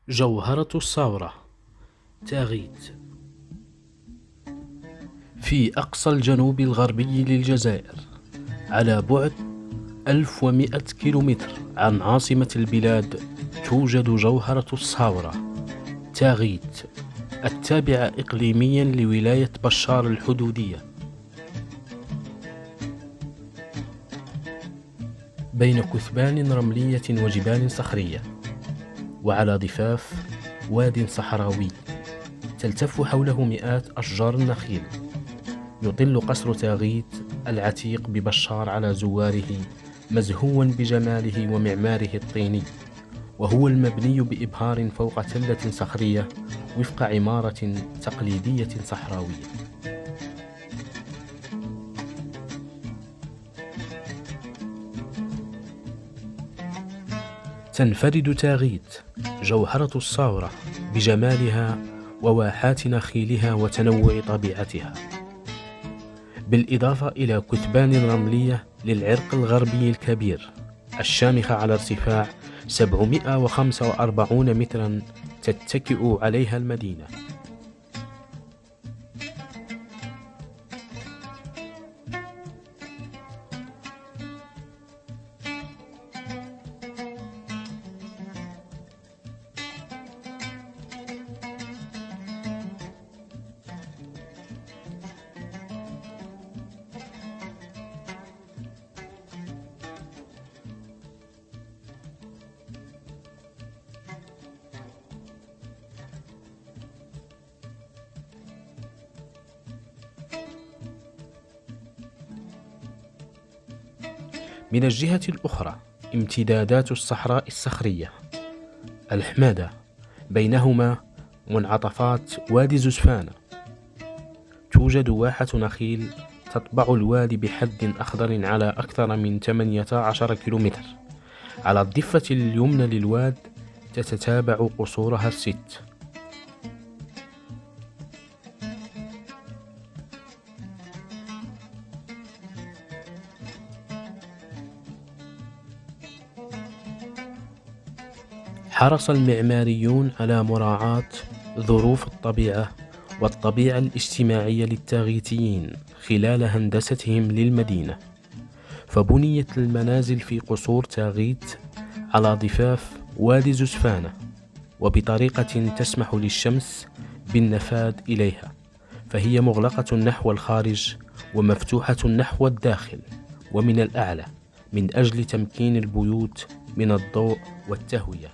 جوهرة الثورة تاغيت في أقصى الجنوب الغربي للجزائر، على بعد 1100 كيلومتر عن عاصمة البلاد، توجد جوهرة الثورة تاغيت، التابعة إقليميا لولاية بشار الحدودية، بين كثبان رملية وجبال صخرية، وعلى ضفاف واد صحراوي تلتف حوله مئات أشجار النخيل. يطل قصر تاغيت العتيق ببشار على زواره، مزهوا بجماله ومعماره الطيني، وهو المبني بإبهار فوق تلة صخرية وفق عمارة تقليدية صحراوية. تنفرد تاغيت جوهرة الثورة بجمالها وواحات نخيلها وتنوع طبيعتها، بالإضافة إلى كثبان رملية للعرق الغربي الكبير الشامخة على ارتفاع 745 مترا تتكئ عليها المدينة. من الجهة الأخرى امتدادات الصحراء الصخرية الحمادة، بينهما منعطفات وادي زسفانة. توجد واحة نخيل تطبع الوادي بحد أخضر على أكثر من 18 كيلومتر. على الضفة اليمنى للواد تتتابع قصورها الست. حرص المعماريون على مراعاة ظروف الطبيعة والطبيعة الاجتماعية للتاغيتيين خلال هندستهم للمدينة، فبنيت المنازل في قصور تاغيت على ضفاف وادي زسفانة وبطريقة تسمح للشمس بالنفاذ إليها، فهي مغلقة نحو الخارج ومفتوحة نحو الداخل ومن الأعلى من أجل تمكين البيوت من الضوء والتهوية.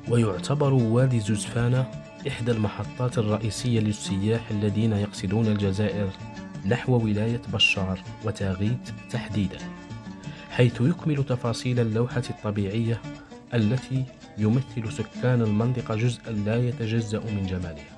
ويعتبر وادي زسفانة إحدى المحطات الرئيسية للسياح الذين يقصدون الجزائر نحو ولاية بشار وتاغيت تحديدا، حيث يكمل تفاصيل اللوحة الطبيعية التي يمثل سكان المنطقة جزءا لا يتجزأ من جمالها.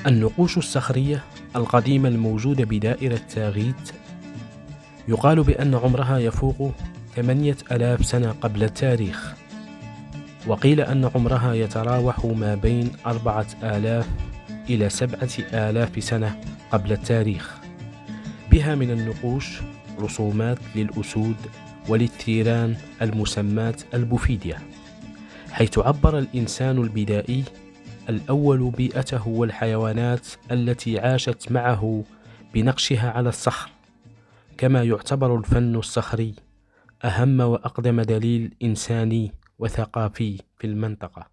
النقوش الصخرية القديمة الموجودة بدائرة تاغيت يقال بأن عمرها يفوق 8000 سنة قبل التاريخ، وقيل أن عمرها يتراوح ما بين 4000 إلى 7000 سنة قبل التاريخ. بها من النقوش رسومات للأسود وللثيران المسماة البوفيديا، حيث عبر الإنسان البدائي الأول بيئته والحيوانات التي عاشت معه بنقشها على الصخر. كما يعتبر الفن الصخري أهم وأقدم دليل إنساني وثقافي في المنطقة.